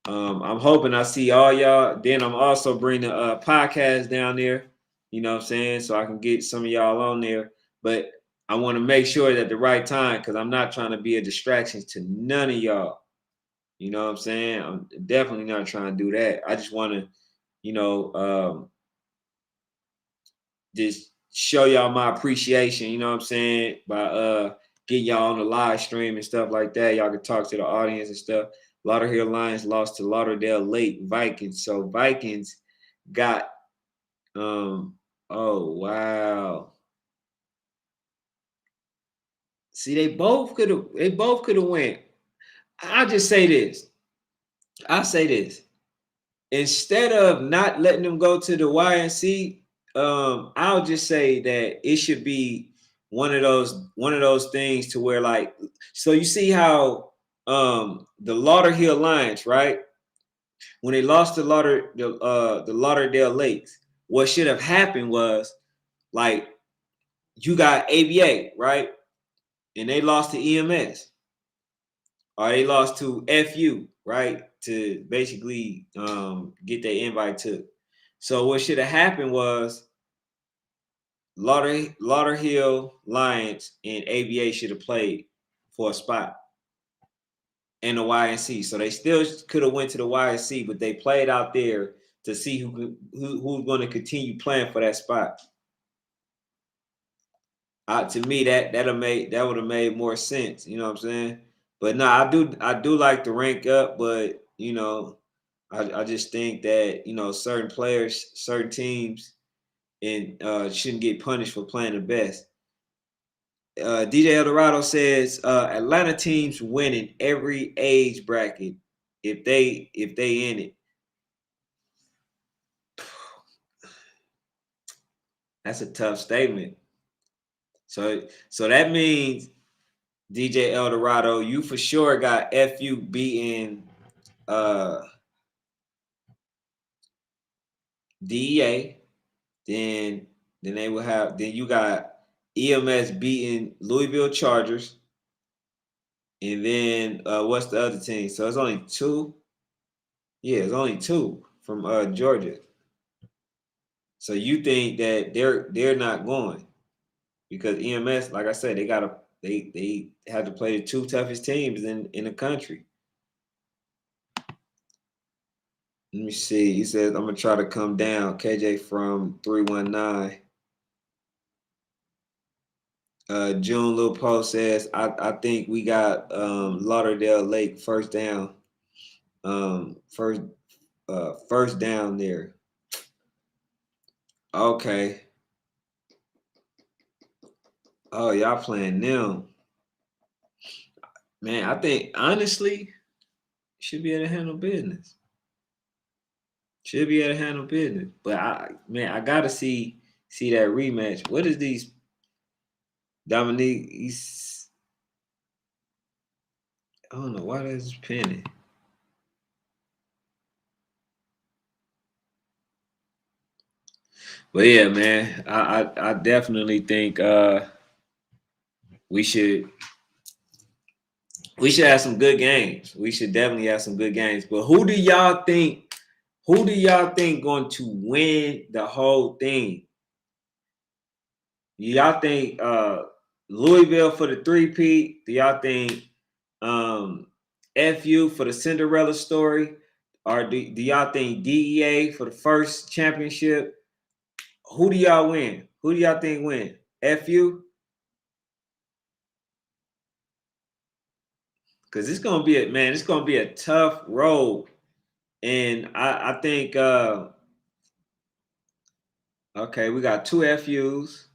Speaker 1: I'm hoping I see all y'all. Then I'm also bringing a podcast down there. You know what I'm saying? So I can get some of y'all on there. But I want to make sure that the right time, because I'm not trying to be a distraction to none of y'all. You know what I'm saying? I'm definitely not trying to do that. I just want to, just show y'all my appreciation, you know what I'm saying? By getting y'all on the live stream and stuff like that. Y'all can talk to the audience and stuff. Lauderhill Lions lost to Lauderdale Lake Vikings. So Vikings got oh wow. See, they both could have went. I'll just say this. I'll say this. Instead of not letting them go to the YNC, I'll just say that it should be one of those things to where, like, so you see how the Lauderhill Lions, right? When they lost to the Lauderdale Lakes, what should have happened was, like, you got ABA, right? And they lost to EMS. Or they lost to FU, right? To basically get their invite to. So what should have happened was Lauderhill Lions and ABA should have played for a spot in the YNC. So they still could have went to the YNC, but they played out there to see who's going to continue playing for that spot. To me, that would have made more sense. You know what I'm saying? But no, I do like to rank up, but I just think that certain players, certain teams, and shouldn't get punished for playing the best. DJ Eldorado says Atlanta teams win in every age bracket if they in it. That's a tough statement. So that means DJ Eldorado, you for sure got FU beating DEA. Then they will have. Then you got EMS beating Louisville Chargers. And then what's the other team? So it's only 2. Yeah, it's only 2 from Georgia. So you think that they're not going because EMS, like I said, they have to play the two toughest teams in the country. Let me see. He says, I'm gonna try to come down. KJ from 319. June Lil Post says, I think we got Lauderdale Lake first down. First down there. Okay. Oh, y'all playing them. Man, I think honestly, should be able to handle business. Should be able to handle business. But I gotta see that rematch. What is these Dominique? I don't know why that's penny. But yeah, man, I definitely think we should have some good games. We should definitely have some good games. But who do y'all think? Who do y'all think going to win the whole thing? Y'all think Louisville for the three-peat? Do y'all think FU for the Cinderella story? Or do y'all think DEA for the first championship? Who do y'all win? Who do y'all think win? FU? Because it's gonna be it's gonna be a tough road. And I think okay, we got two FUs.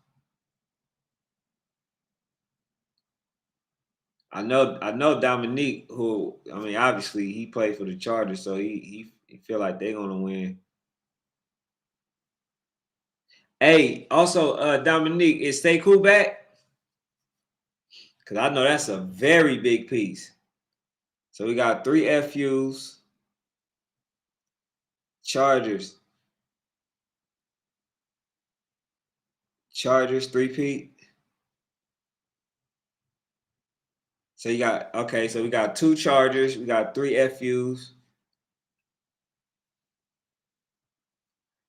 Speaker 1: I know Dominique, who I mean, obviously he played for the Chargers, so he feel like they're gonna win. Hey, also Dominique, is Stay Cool back? Because I know that's a very big piece. So we got three FUs, Chargers, three-peat. So you got so we got two Chargers, we got three FUs.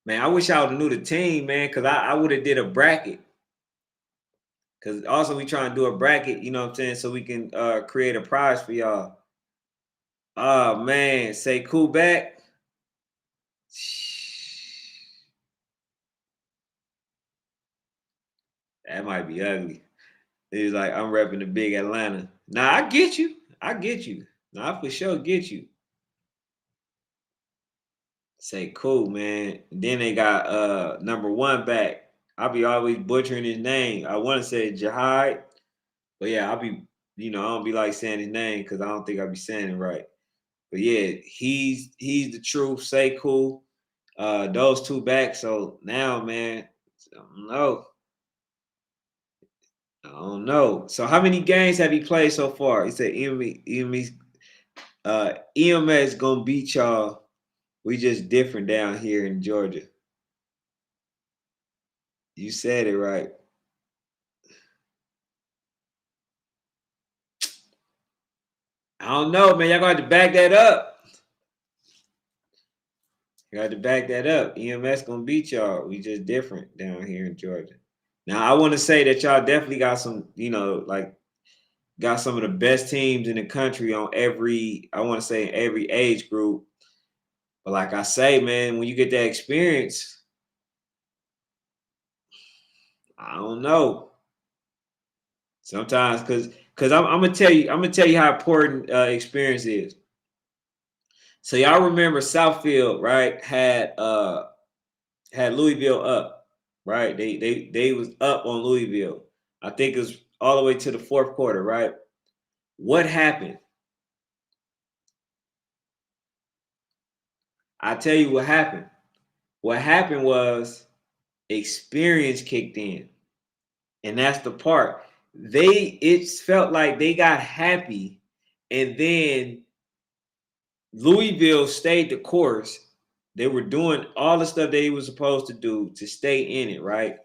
Speaker 1: Man, I wish I would have knew the team, man, because I would have did a bracket. Because also we trying to do a bracket, you know what I'm saying, so we can create a prize for y'all. Oh man, say cool back. That might be ugly. He's like, I'm repping the big Atlanta. Nah, I get you. I get you. Nah, I for sure get you. Say cool, man. Then they got number one back. I'll be always butchering his name. I want to say Jihad, but yeah, I'll be, I don't be like saying his name because I don't think I'll be saying it right. But yeah, he's the truth. Say cool. Those two back. So now, man, I don't know. I don't know. So how many games have he played so far? He said EMS gonna beat y'all. We just different down here in Georgia. You said it right. I don't know, man. Y'all got to back that up. You got to back that up. EMS gonna beat y'all. We just different down here in Georgia. Now I want to say that y'all definitely got some, like got some of the best teams in the country on I want to say every age group. But like I say, man, when you get that experience, I don't know. Sometimes, because I'm gonna tell you how important experience is. So y'all remember Southfield, right? Had Louisville up, right? They was up on Louisville. I think it was all the way to the fourth quarter, right? What happened? I tell you what happened. What happened was experience kicked in. And that's the part. It felt like they got happy, and then Louisville stayed the course. They were doing all the stuff they were supposed to do to stay in it, right?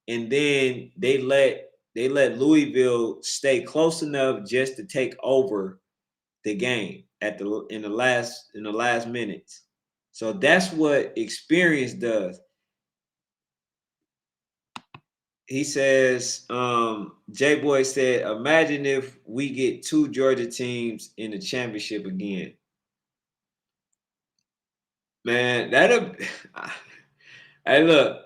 Speaker 1: And then they let Louisville stay close enough just to take over the game in the last minutes. So that's what experience does. He says, J Boy said, imagine if we get 2 Georgia teams in the championship again. Man, that'll hey look,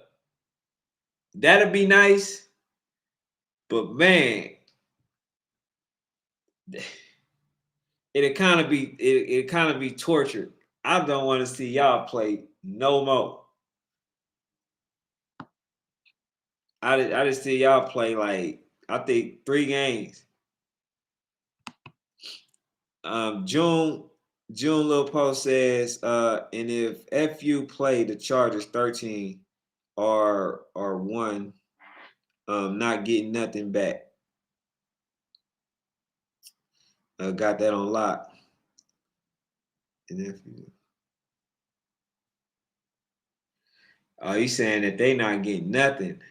Speaker 1: that'll be nice, but man, it'll kind of be tortured. I don't want to see y'all play no more. I just see y'all play like I think 3 games. June Lil Post says, and if FU play the Chargers 13 or 1, not getting nothing back. Got that on lock. And FU. Oh, you saying that they not getting nothing?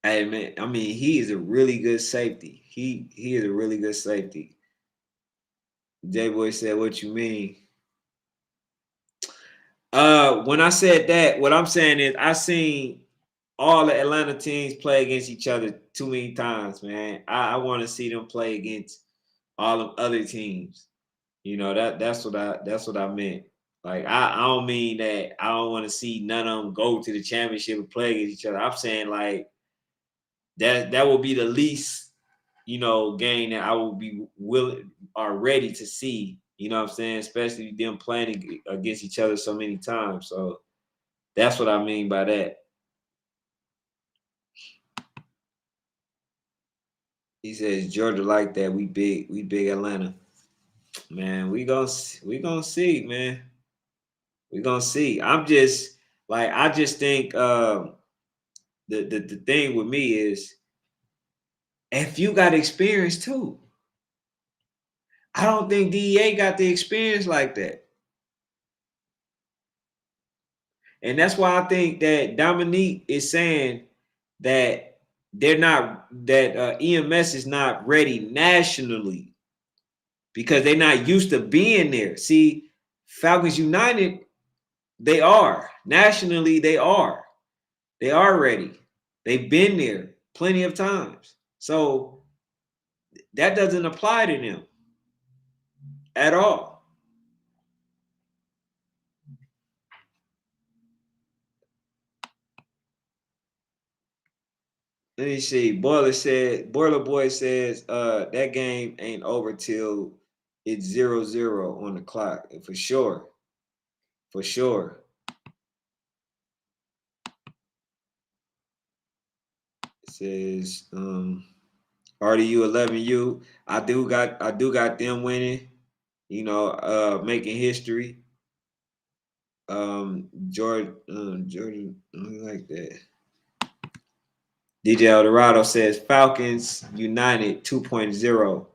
Speaker 1: Hey man, I mean he is a really good safety. He is a really good safety. J Boy said, "What you mean?" When I said that, what I'm saying is I seen all the Atlanta teams play against each other too many times, man. I want to see them play against all the other teams. You know that's what I meant. Like I don't mean that I don't want to see none of them go to the championship and play against each other. I'm saying like that will be the least, game that I will be willing or ready to see. You know what I'm saying? Especially them playing against each other so many times. So that's what I mean by that. He says Georgia like that. We big Atlanta. Man, we gonna see, man. We gonna see. I'm just like I just think the thing with me is if you got experience too. I don't think DEA got the experience like that. And that's why I think that Dominique is saying that they're not that EMS is not ready nationally because they're not used to being there. See, Falcons United, they are nationally. They are ready. They've been there plenty of times. So that doesn't apply to them at all. Let me see. Boiler Boy says, that game ain't over till it's 0-0 on the clock. For sure. For sure. It says, RDU 11U. I do got them winning, making history. Georgia, like that. DJ Eldorado says Falcons United 2.0.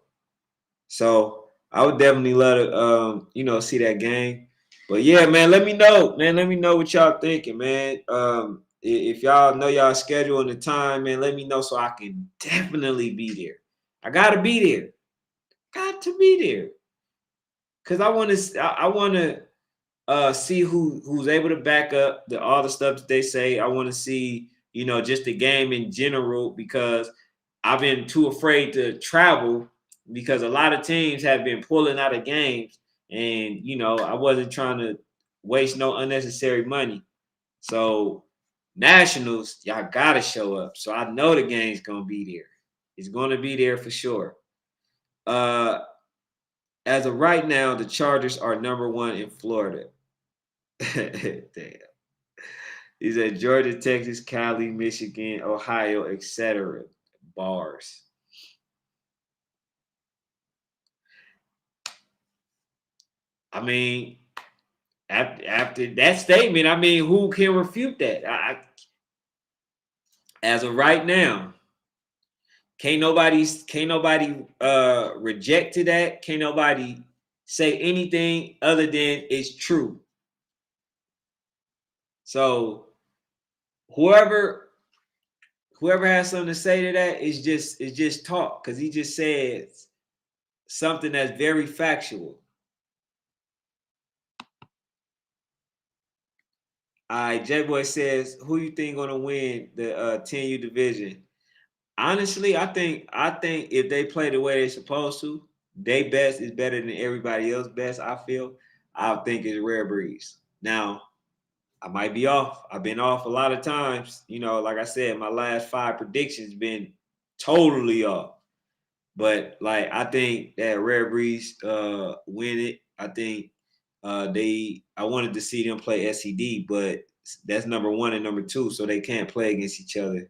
Speaker 1: So I would definitely love to, see that game. But yeah, man, let me know, man. Let me know what y'all thinking, man. If y'all know y'all schedule and the time, man, let me know so I can definitely be there. I gotta be there. Got to be there. Cause I wanna see who's able to back up all the stuff that they say. I want to see, just the game in general because I've been too afraid to travel because a lot of teams have been pulling out of games and I wasn't trying to waste no unnecessary money. So nationals, y'all gotta show up. So I know the game's gonna be there. It's gonna be there for sure. As of right now, the Chargers are #1 in Florida. Damn. He said Georgia, Texas, Cali, Michigan, Ohio, etc. Bars. I mean, after that statement, I mean, who can refute that? As of right now, can't nobody reject to that. Can't nobody say anything other than it's true. So whoever has something to say to that is just talk because he just said something that's very factual. All right, J Boy says, who you think gonna win the 10U division? Honestly, I think if they play the way they're supposed to, they best is better than everybody else best. I think it's Rare Breeze. Now, I might be off. I've been off a lot of times. You know, like I said, my last 5 predictions been totally off. But like I think that Rare Breeze win it. I think I wanted to see them play SED, but that's number one and number two, so they can't play against each other.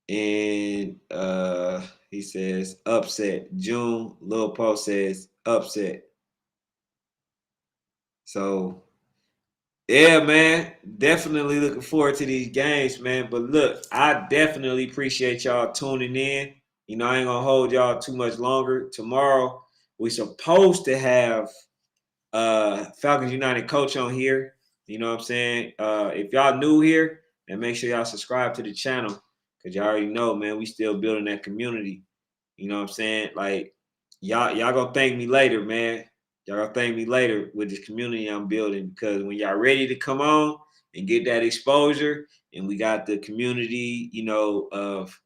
Speaker 1: And he says upset. June Lil Paul says upset. So yeah, man, definitely looking forward to these games, man. But look, I definitely appreciate y'all tuning in. You know, I ain't gonna hold y'all too much longer. Tomorrow we supposed to have Falcons United coach on here. You know what I'm saying? If y'all new here, then make sure y'all subscribe to the channel because y'all already know, man, we still building that community. You know what I'm saying? Like y'all gonna thank me later, man. Y'all gonna thank me later with this community I'm building because when y'all ready to come on and get that exposure, and we got the community, you know, of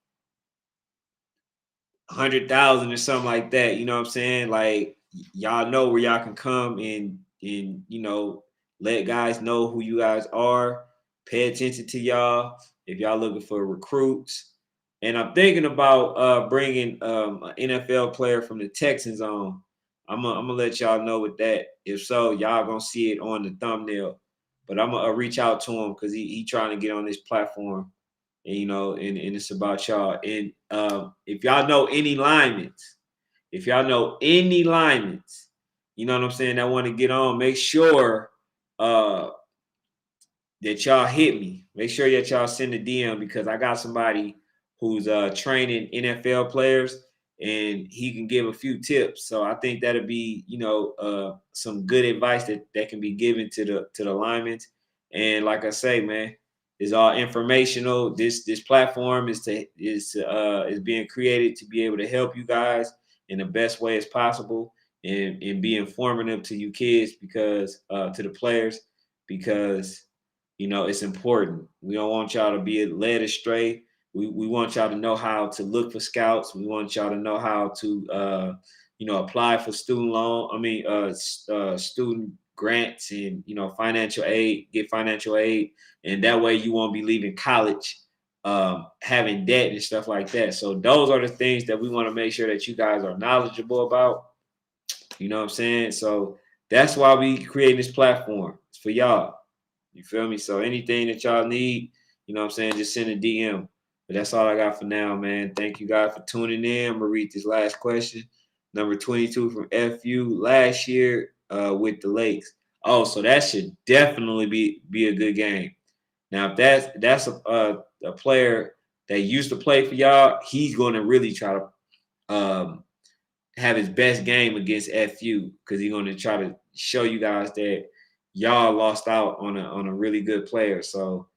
Speaker 1: 100,000 or something like that. You know what I'm saying? Like y'all know where y'all can come and you know let guys know who you guys are. Pay attention to y'all if y'all looking for recruits. And I'm thinking about bringing an NFL player from the Texans on. I'm gonna let y'all know with that. If so, y'all gonna see it on the thumbnail. But I'm gonna reach out to him because he trying to get on this platform and you know, and it's about y'all. And if y'all know any linemen, you know what I'm saying, that want to get on, make sure uh that y'all hit me. Make sure that y'all send a DM because I got somebody who's training NFL players and he can give a few tips. So I think that'll be, you know, some good advice that can be given to the linemen. And like I say, man, it's all informational. This platform is being created to be able to help you guys in the best way as possible and be informative to you kids because to the players because you know, it's important. We don't want y'all to be led astray. We want y'all to know how to look for scouts. We want y'all to know how to, you know, apply for student grants and, you know, financial aid, get financial aid. And that way you won't be leaving college having debt and stuff like that. So those are the things that we want to make sure that you guys are knowledgeable about. You know what I'm saying? So that's why we creating this platform. It's for y'all. You feel me? So anything that y'all need, you know what I'm saying, just send a DM. But that's all I got for now, man. Thank you guys for tuning in. I'm gonna read this last question. Number 22 from FU last year with the Lakes. Oh, so that should definitely be a good game. Now, if that's a player that used to play for y'all, he's going to really try to have his best game against FU because he's going to try to show you guys that y'all lost out on a really good player. So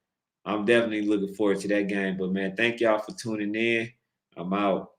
Speaker 1: I'm definitely looking forward to that game. But man, thank y'all for tuning in. I'm out.